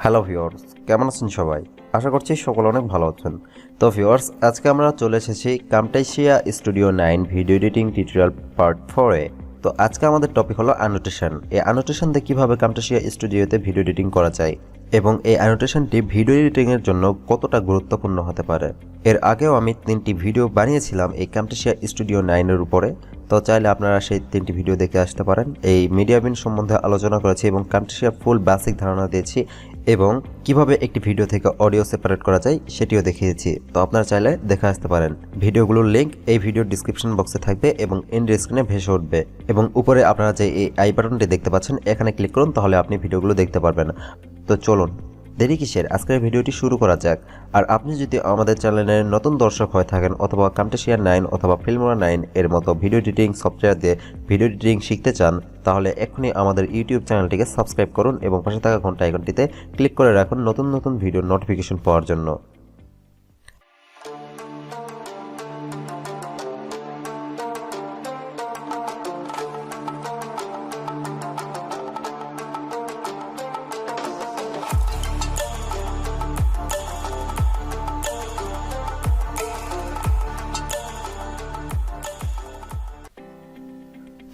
Hello viewers, কেমন আছেন সবাই? আশা করছি সকলে অনেক ভালো আছেন। তো ভিউয়ার্স, আজকে আমরা চলে এসেছি Camtasia studio 9 video editing tutorial part 4-এ। তো আজকে আমাদের টপিক হলো অ্যানোটেশন। এই অ্যানোটেশন দিয়ে কীভাবে কামটাইশিয়া স্টুডিওতে ভিডিও এডিটিং করা যায় এবং এই অ্যানোটেশনটি ভিডিও এডিটিংয়ের জন্য কতটা গুরুত্বপূর্ণ হতে পারে। এর আগেও আমি 3টি ভিডিও বানিয়েছিলাম এই কামটাইশিয়া স্টুডিও 9-এর উপরে। তো চাইলে আপনারা সেই 3টি ভিডিও দেখে আসতে পারেন। এই মিডিয়া বিন সম্বন্ধে আলোচনা করেছি এবং কামটাইশিয়া ফুল বেসিক ধারণা দিয়েছি এবং কিভাবে একটি ভিডিও থেকে অডিও সেপারেট করা যায় সেটিও দেখিয়েছি। তো আপনারা চাইলে দেখে আসতে পারেন। ভিডিওগুলোর লিঙ্ক এই ভিডিওর ডিসক্রিপশন বক্সে থাকবে এবং এন্ড স্ক্রিনে ভেসে উঠবে এবং উপরে আপনারা যে এই আই বাটনটি দেখতে পাচ্ছেন এখানে ক্লিক করুন, তাহলে আপনি ভিডিওগুলো দেখতে পারবেন। তো চলুন দেরি কিসের, আজকের ভিডিওটি শুরু করা যাক। আর আপনি যদি আমাদের চ্যানেলের নতুন দর্শক হয়ে থাকেন অথবা কামটাইশিয়া 9 অথবা ফিল্মোরা 9 এর মতো ভিডিও এডিটিং সফটওয়্যার দিয়ে ভিডিও এডিটিং শিখতে চান, তাহলে এখনই আমাদের ইউটিউব চ্যানেলটিকে সাবস্ক্রাইব করুন এবং পাশে থাকা ঘন্টা আইকনটিতে ক্লিক করে রাখুন নতুন নতুন ভিডিওর নোটিফিকেশন পাওয়ার জন্য।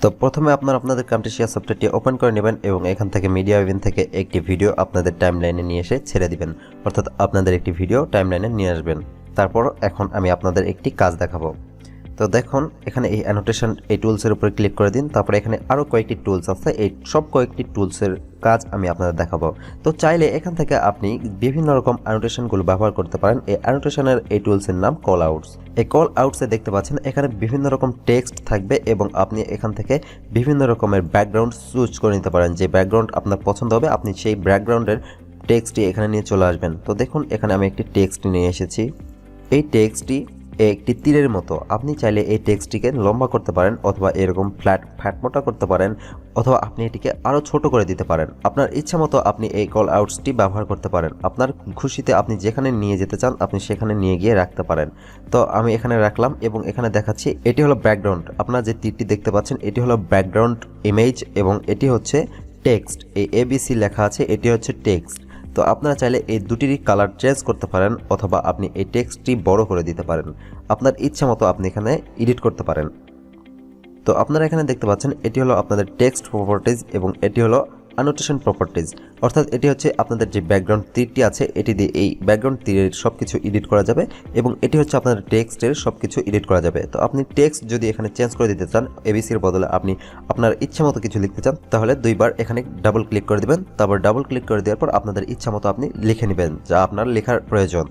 তো প্রথমে আপনাদের কামটাইশিয়া সফটওয়্যারটি ওপেন করে নেবেন এবং এখান থেকে মিডিয়া বিন থেকে একটি ভিডিও আপনাদের টাইমলাইনে নিয়ে এসে ছেড়ে দিবেন, অর্থাৎ আপনাদের একটি ভিডিও টাইমলাইনে নিয়ে আসবেন। তারপর এখন আমি আপনাদের একটি কাজ দেখাবো। তো দেখুন এখানে এই অ্যানোটেশন এই টুলসের উপরে ক্লিক করে দিন। তারপরে এখানে আরও কয়েকটি টুলস আছে, এই সব কয়েকটি টুলসের কাজ আমি আপনাদের দেখাবো। তো চাইলে এখান থেকে আপনি বিভিন্ন রকম অ্যানোটেশনগুলো ব্যবহার করতে পারেন। এই অ্যানোটেশনের এই টুলসের নাম কল আউটস। এই কল আউটসে দেখতে পাচ্ছেন এখানে বিভিন্ন রকম টেক্সট থাকবে এবং আপনি এখান থেকে বিভিন্ন রকমের ব্যাকগ্রাউন্ড চুজ করে নিতে পারেন। যে ব্যাকগ্রাউন্ড আপনার পছন্দ হবে আপনি সেই ব্যাকগ্রাউন্ডের টেক্সটটি এখানে নিয়ে চলে আসবেন। তো দেখুন এখানে আমি একটি টেক্সট নিয়ে এসেছি। এই টেক্সটটি একটি তীরের মতো, আপনি চাইলে এই টেক্সটটিকে লম্বা করতে পারেন অথবা এরকম ফ্যাটমোটা করতে পারেন অথবা আপনি এটিকে আরও ছোট করে দিতে পারেন। আপনার ইচ্ছা মতো আপনি এই কল আউটসটি ব্যবহার করতে পারেন। আপনার খুশিতে আপনি যেখানে নিয়ে যেতে চান আপনি সেখানে নিয়ে গিয়ে রাখতে পারেন। তো আমি এখানে রাখলাম এবং এখানে দেখাচ্ছি এটি হলো ব্যাকগ্রাউন্ড। আপনারা যে তীরটি দেখতে পাচ্ছেন এটি হলো ব্যাকগ্রাউন্ড ইমেজ এবং এটি হচ্ছে টেক্সট। এই ABC লেখা আছে, এটি হচ্ছে টেক্সট। তো আপনারা চাইলে এই দুটিরই কালার চেঞ্জ করতে পারেন অথবা আপনি এই টেক্সটটি বড় করে দিতে পারেন। আপনার ইচ্ছা মতো আপনি এখানে এডিট করতে পারেন। তো আপনারা এখানে দেখতে পাচ্ছেন এটি হলো আপনাদের টেক্সট প্রপার্টিজ এবং এটি হলো অ্যানোটেশন প্রপার্টিজ, অর্থাৎ এটি হচ্ছে আপনাদের যে ব্যাকগ্রাউন্ড তীরটি আছে এটি দিয়ে এই ব্যাকগ্রাউন্ড তীরের সব কিছু এডিট করা যাবে এবং এটি হচ্ছে আপনাদের টেক্সটের সব কিছু এডিট করা যাবে। তো আপনি টেক্সট যদি এখানে চেঞ্জ করে দিতে চান, ABCর বদলে আপনি আপনার ইচ্ছা মতো কিছু লিখতে চান, তাহলে দুইবার এখানে ডাবল ক্লিক করে দিবেন। তারপর ডাবল ক্লিক করে দেওয়ার পর আপনাদের ইচ্ছা মতো আপনি লিখে নেবেন যা আপনার লেখার প্রয়োজন।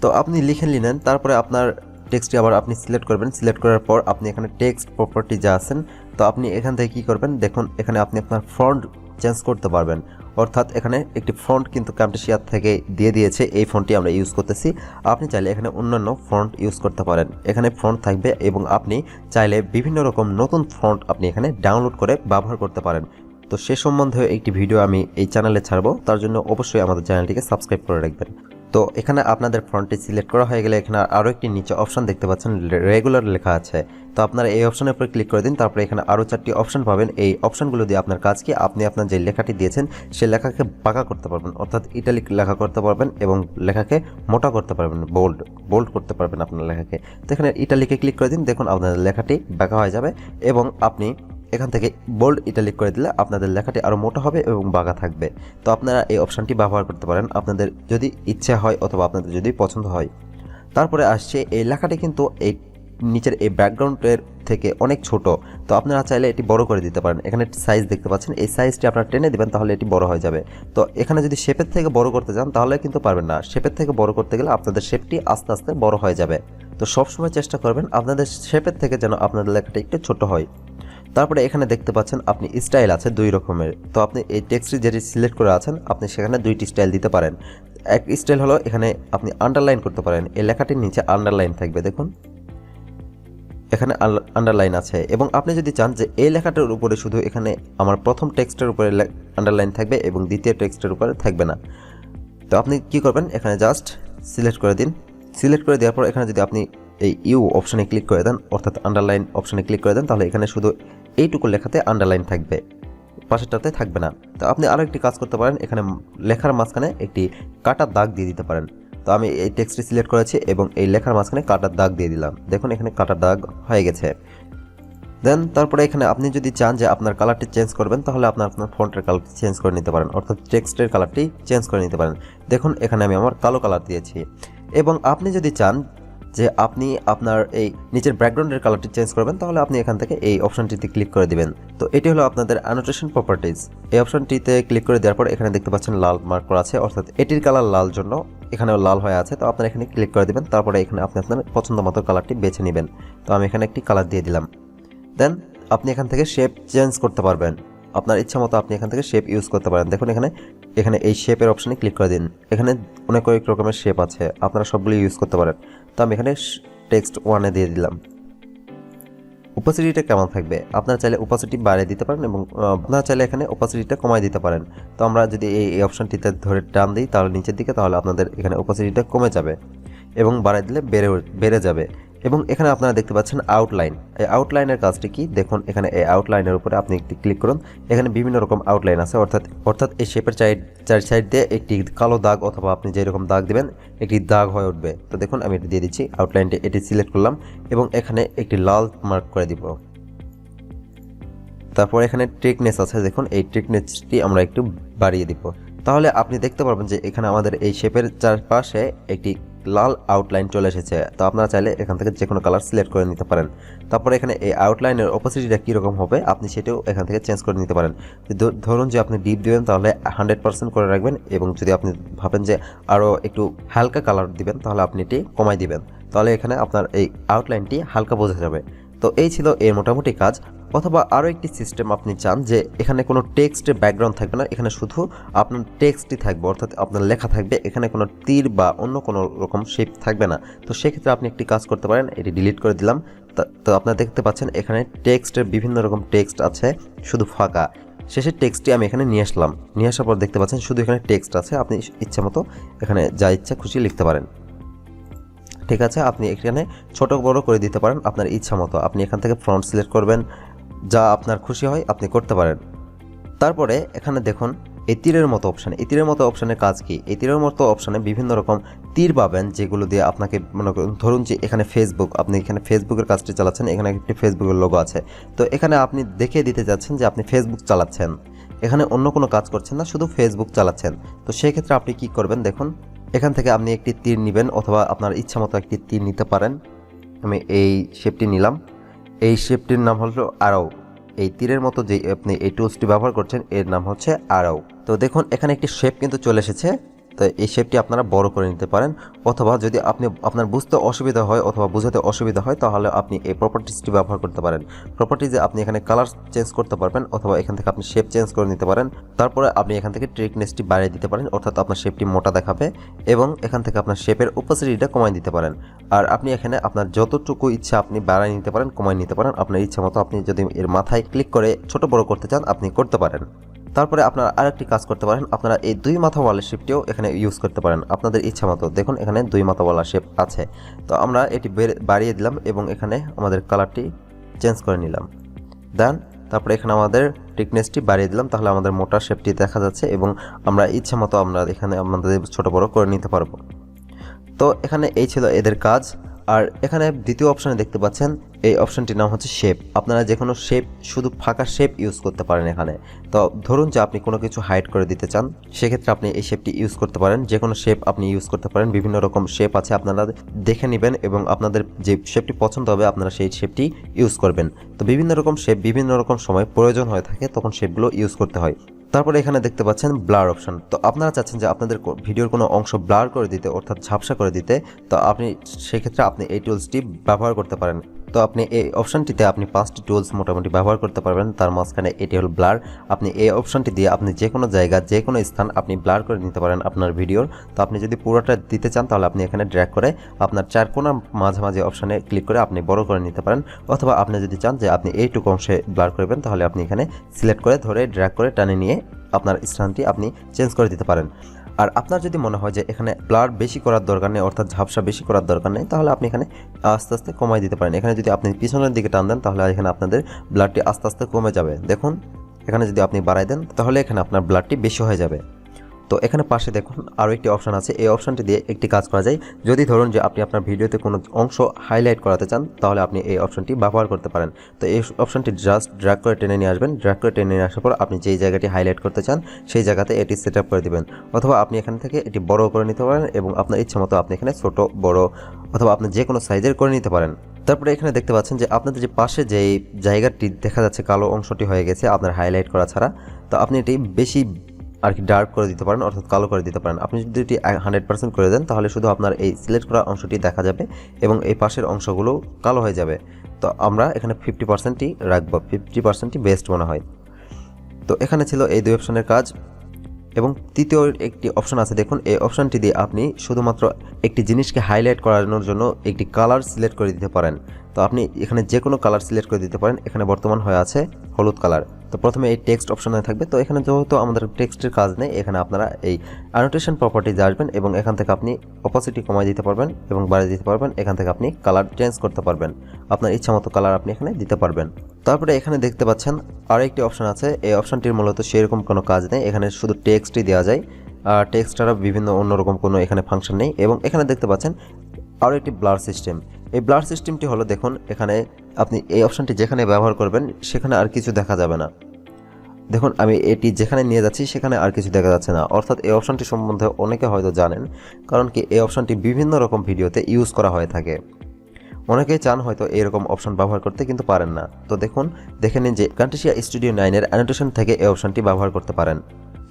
তো আপনি লিখে নিলেন, তারপরে আপনার টেক্সটটি আবার আপনি সিলেক্ট করবেন। সিলেক্ট করার পর আপনি এখানে টেক্সট প্রপার্টি যা আছেন, তো আপনি এখান থেকে কী করবেন দেখুন এখানে আপনি আপনার ফন্ট চেঞ্জ করতে পারবেন। অর্থাৎ এখানে একটি ফন্ট কিন্তু কামটাইশিয়া থেকে দিয়ে দিয়েছে, এই ফন্টটি আমরা ইউজ করতেছি। আপনি চাইলে এখানে অন্যান্য ফন্ট ইউজ করতে পারেন, এখানে ফন্ট থাকবে এবং আপনি চাইলে বিভিন্ন রকম নতুন ফন্ট আপনি এখানে ডাউনলোড করে ব্যবহার করতে পারেন। তো সে সম্বন্ধে একটি ভিডিও আমি এই চ্যানেলে ছাড়বো, তার জন্য অবশ্যই আমাদের চ্যানেলটিকে সাবস্ক্রাইব করে রাখবেন। তো এখানে আপনাদের ফন্টটি সিলেক্ট করা হয়ে গেলে এখানে আরও একটি নিচে অপশন দেখতে পাচ্ছেন রেগুলার লেখা আছে। তো আপনারা এই অপশনের উপর ক্লিক করে দিন। তারপরে এখানে আরও 4টি অপশন পাবেন। এই অপশনগুলো দিয়ে আপনার কাজ কি, আপনি আপনার যে লেখাটি দিয়েছেন সেই লেখাকে বাঁকা করতে পারবেন, অর্থাৎ ইটালিক লেখা করতে পারবেন এবং লেখাকে মোটা করতে পারবেন, বোল্ড করতে পারবেন আপনার লেখাকে। তো এখানে ইটালিকে ক্লিক করে দিন, দেখুন আপনাদের লেখাটি বাঁকা হয়ে যাবে এবং আপনি এখান থেকে বোল্ড ইটালিক করে দিলে আপনাদের লেখাটি আরও মোটা হবে এবং বাঁকা থাকবে। তো আপনারা এই অপশানটি ব্যবহার করতে পারেন আপনাদের যদি ইচ্ছা হয় অথবা আপনাদের যদি পছন্দ হয়। তারপরে আসছে এই লেখাটি কিন্তু এই নিচের এই ব্যাকগ্রাউন্ডের থেকে অনেক ছোট, তো আপনারা চাইলে এটি বড় করে দিতে পারেন। এখানে সাইজ দেখতে পাচ্ছেন, এই সাইজটি আপনারা টেনে দিবেন তাহলে এটি বড় হয়ে যাবে। তো এখানে যদি শেপের থেকে বড় করতে চান তাহলে কিন্তু পারবেন না। শেপের থেকে বড় করতে গেলে আপনাদের শেপটি আস্তে আস্তে বড় হয়ে যাবে। তো সবসময় চেষ্টা করবেন আপনাদের শেপের থেকে যেন আপনাদের লেখাটি একটু ছোট হয়। তারপরে এখানে দেখতে পাচ্ছেন আপনি স্টাইল আছে 2 রকমের। তো আপনি এই টেক্সটটি যেটি সিলেক্ট করে আছেন আপনি সেখানে 2টি স্টাইল দিতে পারেন। এক স্টাইল হলো এখানে আপনি আন্ডারলাইন করতে পারেন, এই লেখাটির নিচে আন্ডারলাইন থাকবে, দেখুন এখানে আন্ডারলাইন আছে। এবং আপনি যদি চান যে এই লেখাটার উপরে শুধু এখানে আমার প্রথম টেক্সটের উপরে আন্ডারলাইন থাকবে এবং দ্বিতীয় টেক্সটের উপরে থাকবে না, তো আপনি কি করবেন এখানে জাস্ট সিলেক্ট করে দিন। সিলেক্ট করে দেওয়ার পর এখানে যদি আপনি এই ইউ অপশানে ক্লিক করে দেন, অর্থাৎ আন্ডারলাইন অপশানে ক্লিক করে দেন, তাহলে এখানে শুধু এইটুকু লেখাতে আন্ডারলাইন থাকবে। পাশেরটাতে থাকবে না। তো আপনি আরও একটি কাজ করতে পারেন, এখানে লেখার মাঝখানে একটি কাটার দাগ দিয়ে দিতে পারেন। তো আমি এই টেক্সটটি সিলেক্ট করেছি এবং এই লেখার মাঝখানে কাটার দাগ দিয়ে দিলাম। দেখুন এখানে কাটার দাগ হয়ে গেছে। দেন তারপরে এখানে আপনি যদি চান যে আপনার কালারটি চেঞ্জ করবেন, তাহলে আপনার ফন্টের কালারটি চেঞ্জ করে নিতে পারেন, অর্থাৎ টেক্সটের কালারটি চেঞ্জ করে নিতে পারেন। দেখুন এখানে আমি আমার কালো কালার দিয়েছি। এবং আপনি যদি চান যে আপনি আপনার এই নিচের ব্যাকগ্রাউন্ডের কালারটি চেঞ্জ করবেন, তাহলে আপনি এখান থেকে এই অপশনটিতে ক্লিক করে দিবেন। তো এটি হলো আপনাদের অ্যানোটেশন প্রপার্টিজ। এই অপশনটিতে ক্লিক করে দেওয়ার পর এখানে দেখতে পাচ্ছেন লাল মার্ক করা আছে, অর্থাৎ এটির কালার লাল জন্য এখানেও লাল হয়ে আছে। তো আপনারা এখানে ক্লিক করে দিবেন, তারপরে এখানে আপনি আপনার পছন্দ মতো কালারটি বেছে নেবেন। তো আমি এখানে একটি কালার দিয়ে দিলাম। দেন আপনি এখান থেকে শেপ চেঞ্জ করতে পারবেন, আপনার ইচ্ছা মতো আপনি এখান থেকে শেপ ইউজ করতে পারেন। দেখুন এখানে এই শেপের অপশনে ক্লিক করে দিন। এখানে অনেক রকমের শেপ আছে, আপনারা সবগুলো ইউজ করতে পারেন। তো আমি এখানে টেক্সট 1-এ দিয়ে দিলাম। ওপাসিটিটা কেমন থাকবে, আপনারা চাইলে ওপাসিটি বাড়িয়ে দিতে পারেন এবং আপনারা চাইলে এখানে ওপাসিটিটা কমাই দিতে পারেন। তো আমরা যদি এই অপশনটিতে ধরে টান দিই তাহলে নিচের দিকে, তাহলে আপনাদের এখানে ওপাসিটিটা কমে যাবে এবং বাড়াই দিলে বেড়ে যাবে। এবং এখানে আপনারা দেখতে পাচ্ছেন আউটলাইন। এই আউটলাইনের কাজটি কি, দেখুন এখানে এই আউটলাইনের উপরে আপনি একটি ক্লিক করুন। এখানে বিভিন্ন রকম আউটলাইন আছে, অর্থাৎ এই শেপের চার সাইড দিয়ে একটি কালো দাগ অথবা আপনি যেরকম দাগ দিবেন একটি দাগ হয়ে উঠবে। তো দেখুন আমি এটি দিয়ে দিচ্ছি, আউটলাইনটি এটি সিলেক্ট করলাম এবং এখানে একটি লাল মার্ক করে দিব। তারপর এখানে ট্রিকনেস আছে, দেখুন এই ট্রিকনেসটি আমরা একটু বাড়িয়ে দিব। তাহলে আপনি দেখতে পারবেন যে এখানে আমাদের এই শেপের চারপাশে একটি লাল আউটলাইন চলে এসেছে। তো আপনারা চাইলে এখান থেকে যে কোনো কালার সিলেক্ট করে নিতে পারেন। তারপরে এখানে এই আউটলাইনের অপোসিটিটা কীরকম হবে আপনি সেটাও এখান থেকে চেঞ্জ করে নিতে পারেন। ধরুন যে আপনি ডিপ দিবেন তাহলে 100% করে রাখবেন, এবং যদি আপনি ভাবেন যে আরও একটু হালকা কালার দিবেন তাহলে আপনি এটি কমাই দিবেন, তাহলে এখানে আপনার এই আউটলাইনটি হালকা বোঝা যাবে। তো এই ছিল এর মোটামুটি কাজ। অথবা আরও একটি সিস্টেম আপনি চান যে এখানে কোনো টেক্সটের ব্যাকগ্রাউন্ড থাকবে না, এখানে শুধু আপনার টেক্সটই থাকবে, অর্থাৎ আপনার লেখা থাকবে, এখানে কোনো তীর বা অন্য কোনো রকম শেপ থাকবে না। তো সেক্ষেত্রে আপনি একটি কাজ করতে পারেন, এটি ডিলিট করে দিলাম। তো আপনারা দেখতে পাচ্ছেন এখানে টেক্সটের বিভিন্ন রকম টেক্সট আছে, শুধু ফাঁকা। শেষের টেক্সটটি আমি এখানে নিয়ে আসলাম, নিয়ে আসার পর দেখতে পাচ্ছেন শুধু এখানে টেক্সট আছে। আপনি ইচ্ছা মতো এখানে যা ইচ্ছা খুশি লিখতে পারেন। ঠিক আছে, আপনি এখানে ছোট বড় করে দিতে পারেন আপনার ইচ্ছা মতো। আপনি এখান থেকে ফন্ট সিলেক্ট করবেন, যা আপনার খুশি হয় আপনি করতে পারেন। তারপরে এখানে দেখুন এই তীরের মতো অপশান, এই তীরের মতো অপশানের কাজ কি, এই তীরের মতো অপশানে বিভিন্ন রকম তীর পাবেন যেগুলো দিয়ে আপনাকে মনে করুন, ধরুন যে এখানে ফেসবুক, আপনি এখানে ফেসবুকের কাজটি চালাচ্ছেন, এখানে একটি ফেসবুকের লোগো আছে। তো এখানে আপনি দেখিয়ে দিতে যাচ্ছেন যে আপনি ফেসবুক চালাচ্ছেন, এখানে অন্য কোনো কাজ করছেন না, শুধু ফেসবুক চালাচ্ছেন। তো সেই ক্ষেত্রে আপনি কি করবেন, দেখুন এখান থেকে আপনি একটি তীর নেবেন অথবা আপনার ইচ্ছা মতো একটি তীর নিতে পারেন। আমি এই শেপটি নিলাম, এই শেপটির নাম হলো আরও। এই তীরের মতো যে আপনি এই টুলসটি ব্যবহার করছেন এর নাম হচ্ছে আরও। তো দেখুন এখানে একটি শেপ কিন্তু চলে এসেছে। তো এই শেপটি আপনারা বড় করে নিতে পারেন, অথবা যদি আপনার বুঝতে অসুবিধা হয় অথবা বোঝাতে অসুবিধা হয় তাহলে আপনি এই প্রপার্টিসটি ব্যবহার করতে পারেন। প্রপার্টিজে আপনি এখানে কালার চেঞ্জ করতে পারবেন অথবা এখান থেকে আপনি শেপ চেঞ্জ করে নিতে পারেন। তারপরে আপনি এখান থেকে ট্রিকনেসটি বাড়িয়ে দিতে পারেন, অর্থাৎ আপনার শেপটি মোটা দেখাবে, এবং এখান থেকে আপনার শেপের ওপাসিটিটা কমাই দিতে পারেন। আর আপনি এখানে আপনার যতটুকু ইচ্ছা আপনি বাড়াই নিতে পারেন, কমাই নিতে পারেন, আপনার ইচ্ছা মতো। আপনি যদি এর মাথায় ক্লিক করে ছোট বড় করতে চান আপনি করতে পারেন। তারপরে আপনারা আরেকটি কাজ করতে পারেন, আপনারা এই 2 মাথাওয়ালা শেপটিও এখানে ইউজ করতে পারেন আপনাদের ইচ্ছা মতো। দেখুন এখানে 2 মাথাওয়ালা শেপ আছে। তো আমরা এটি বাড়িয়ে দিলাম এবং এখানে আমাদের কালারটি চেঞ্জ করে নিলাম। দেন তারপরে এখানে আমাদের থিকনেসটি বাড়িয়ে দিলাম, তাহলে আমাদের মোটা শেপটি দেখা যাচ্ছে এবং আমরা ইচ্ছা মতো আমরা এখানে আমাদের ছোট বড় করে নিতে পারবো। তো এখানে এই ছিল এদের কাজ। আর এখানে দ্বিতীয় অপশানে দেখতে পাচ্ছেন এই অপশানটির নাম হচ্ছে শেপ। আপনারা যে কোনো শেপ, শুধু ফাঁকা শেপ ইউজ করতে পারেন এখানে। তো ধরুন যে আপনি কোনো কিছু হাইড করে দিতে চান, সেক্ষেত্রে আপনি এই শেপটি ইউজ করতে পারেন। যে কোনো শেপ আপনি ইউজ করতে পারেন, বিভিন্ন রকম শেপ আছে, আপনারা দেখে নেবেন এবং আপনাদের যে শেপটি পছন্দ হবে আপনারা সেই শেপটি ইউজ করবেন। তো বিভিন্ন রকম শেপ বিভিন্ন রকম সময় প্রয়োজন হয়ে থাকে, তখন শেপগুলো ইউজ করতে হয়। তারপরে এখানে দেখতে পাচ্ছেন ব্লার অপশন। তো আপনারা চাচ্ছেন যে আপনাদের ভিডিওর কোনো অংশ ব্লার করে দিতে, অর্থাৎ ঝাপসা করে দিতে, তো আপনি সেক্ষেত্রে আপনি এই টুলসটি ব্যবহার করতে পারেন। তো আপনি এই অপশানটিতে আপনি 5টি টুলস মোটামুটি ব্যবহার করতে পারবেন। তার মাঝখানে এটি হল ব্লার। আপনি এই অপশানটি দিয়ে আপনি যে কোনো জায়গা, যে কোনো স্থান আপনি ব্লার করে নিতে পারেন আপনার ভিডিওর। তো আপনি যদি পুরোটা দিতে চান তাহলে আপনি এখানে ড্র্যাগ করে আপনার 4 কোণার মাঝামাঝি অপশানে ক্লিক করে আপনি বড় করে নিতে পারেন। অথবা আপনি যদি চান যে আপনি এইটুকু অংশে ব্লার করবেন তাহলে আপনি এখানে সিলেক্ট করে ধরে ড্র্যাগ করে টানে নিয়ে আপনার স্থানটি আপনি চেঞ্জ করে দিতে পারেন। আর আপনার যদি মনে হয় যে এখানে ব্লার বেশি করার দরকার নেই, অর্থাৎ ঝাপসা বেশি করার দরকার নেই, তাহলে আপনি এখানে আস্তে আস্তে কমাই দিতে পারেন। এখানে যদি আপনি পিছনের দিকে টান দেন তাহলে এখানে আপনাদের ব্লারটি আস্তে আস্তে কমে যাবে। দেখুন এখানে যদি আপনি বাড়াই দেন তাহলে এখানে আপনার ব্লাডটি বেশি হয়ে যাবে। তো এখানে পাশে দেখুন আরও একটি অপশান আছে, এই অপশানটি দিয়ে একটি কাজ করা যায়। যদি ধরুন যে আপনি আপনার ভিডিওতে কোনো অংশ হাইলাইট করাতে চান তাহলে আপনি এই অপশানটি ব্যবহার করতে পারেন। তো এই অপশানটি জাস্ট ড্র্যাগ করে টেনে নিয়ে আসবেন, ড্র্যাগ করে টেনে নিয়ে আসার পর আপনি যেই জায়গাটি হাইলাইট করতে চান সেই জায়গাতে এটি সেট আপ করে দেবেন, অথবা আপনি এখান থেকে এটি বড় করে নিতে পারেন এবং আপনার ইচ্ছা মতো আপনি এখানে ছোট বড় অথবা আপনি যে কোনো সাইজের করে নিতে পারেন। তারপরে এখানে দেখতে পাচ্ছেন যে আপনাদের যে পাশে যেই জায়গাটি দেখা যাচ্ছে কালো অংশটি হয়ে গেছে আপনার হাইলাইট করা ছাড়া, তো আপনি এটি বেশি আর কি ডার্ক করে দিতে পারেন, অর্থাৎ কালো করে দিতে পারেন। আপনি যদি এটি 100% করে দেন তাহলে শুধু আপনার এই সিলেক্ট করা অংশটি দেখা যাবে এবং এই পাশের অংশগুলো কালো হয়ে যাবে। তো আমরা এখানে 50%ই রাখবো, 50%ই বেস্ট মনে হয়। তো এখানে ছিল এই দুই অপশনের কাজ। এবং তৃতীয় একটি অপশন আছে, দেখুন এই অপশনটি দিয়ে আপনি শুধুমাত্র একটি জিনিসকে হাইলাইট করানোর জন্য একটি কালার সিলেক্ট করে দিতে পারেন। তো আপনি এখানে যে কোনো কালার সিলেক্ট করে দিতে পারেন। এখানে বর্তমান হয়ে আছে হলুদ কালার। তো প্রথমে এই টেক্সট অপশনে থাকবে। তো এখানে যেহেতু আমাদের টেক্সটের কাজ নেই, এখানে আপনারা এই অ্যানোটেশন প্রপার্টিতে আসবেন এবং এখান থেকে আপনি অপাসিটি কমাই দিতে পারবেন এবং বাড়িয়ে দিতে পারবেন। এখান থেকে আপনি কালার চেঞ্জ করতে পারবেন, আপনার ইচ্ছা মতো কালার আপনি এখানে দিতে পারবেন। তারপরে এখানে দেখতে পাচ্ছেন আরও একটি অপশন আছে, এই অপশনটির মূলত সেরকম কোনো কাজ নেই, এখানে শুধু টেক্সটই দেওয়া যায়, আর টেক্সট ছাড়া বিভিন্ন অন্যরকম কোনো এখানে ফাংশন নেই। এবং এখানে দেখতে পাচ্ছেন আরও একটি ব্লার সিস্টেম। এই ব্লার সিস্টেমটি হলো, দেখুন এখানে আপনি এই অপশনটি যেখানে ব্যবহার করবেন সেখানে আর কিছু দেখা যাবে না। দেখুন আমি এটি যেখানে নিয়ে যাচ্ছি সেখানে আর কিছু দেখা যাচ্ছে না, অর্থাৎ এই অপশনটি সম্বন্ধে অনেকে হয়তো জানেন, কারণ কি এই অপশনটি বিভিন্ন রকম ভিডিওতে ইউজ করা হয়ে থাকে। অনেকেই চান হয়তো এরকম অপশন ব্যবহার করতে কিন্তু পারেন না। তো দেখুন দেখে নিন যে Camtasia Studio 9 এর অ্যানোটেশন থেকে এই অপশনটি ব্যবহার করতে পারেন।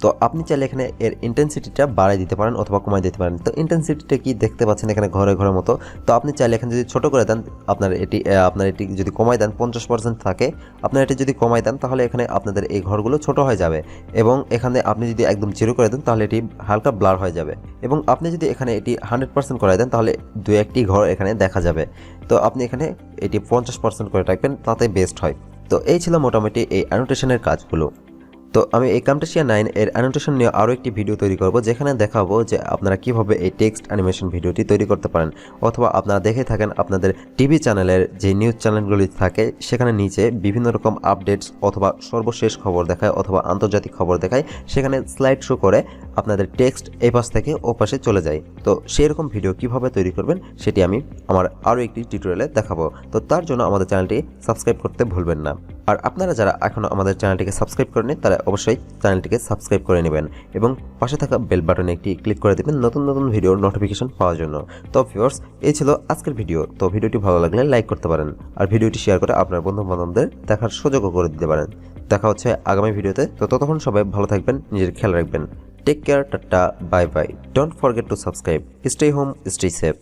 তো আপনি চাইলে এখানে এর ইন্টেন্সিটিটা বাড়াই দিতে পারেন অথবা কমাই দিতে পারেন। তো ইন্টেন্সিটিটা কি দেখতে পাচ্ছেন এখানে ঘরে ঘরের মতো। তো আপনি চাইলে এখানে যদি ছোট করে দেন, আপনার এটি যদি কমাই দেন 50% থাকে, আপনার এটি যদি কমাই দেন তাহলে এখানে আপনাদের এই ঘরগুলো ছোট হয়ে যাবে। এবং এখানে আপনি যদি একদম জিরো করে দেন তাহলে এটি হালকা ব্লার হয়ে যাবে। এবং আপনি যদি এখানে এটি 100% করে দেন তাহলে দু একটি ঘর এখানে দেখা যাবে। তো আপনি এখানে এটি 50% করে রাখবেন, তাতে বেস্ট হয়। তো এই ছিল মোটামুটি এই অ্যানোটেশনের কাজগুলো। তো আমি এই Camtasia 9 এর অ্যানোটেশন নিয়ে আরও একটি ভিডিও তৈরি করব, যেখানে দেখাবো যে আপনারা কিভাবে এই টেক্সট অ্যানিমেশন ভিডিওটি তৈরি করতে পারেন। অথবা আপনারা দেখে থাকেন আপনাদের টিভি চ্যানেলের যে নিউজ চ্যানেলগুলি থাকে সেখানে নিচে বিভিন্ন রকম আপডেটস অথবা সর্বশেষ খবর দেখায় অথবা আন্তর্জাতিক খবর দেখায়, সেখানে স্লাইড শো করে আপনাদের টেক্সট এই পাশ থেকে ও পাশে চলে যায়। তো সেই রকম ভিডিও কিভাবে তৈরি করবেন সেটি আমি আমার আরও একটি টিউটোরিয়ালে দেখাবো। তো তার জন্য আমাদের চ্যানেলটি সাবস্ক্রাইব করতে ভুলবেন না। আর আপনারা যারা এখনও আমাদের চ্যানেলটিকে সাবস্ক্রাইব করেনি তারা অবশ্যই চ্যানেলটিকে সাবস্ক্রাইব করে নেবেন এবং পাশে থাকা বেল বাটনে একটি ক্লিক করে দেবেন নতুন নতুন ভিডিওর নোটিফিকেশন পাওয়ার জন্য। তো ভিউয়ার্স, এই ছিল আজকের ভিডিও। তো ভিডিওটি ভালো লাগলে লাইক করতে পারেন আর ভিডিওটি শেয়ার করে আপনার বন্ধু বান্ধবদের দেখার সুযোগও করে দিতে পারেন। দেখা হচ্ছে আগামী ভিডিওতে। তো ততক্ষণ সবাই ভালো থাকবেন, নিজের খেয়াল রাখবেন। Take care, tata, bye bye. Don't forget to subscribe. Stay home, stay safe.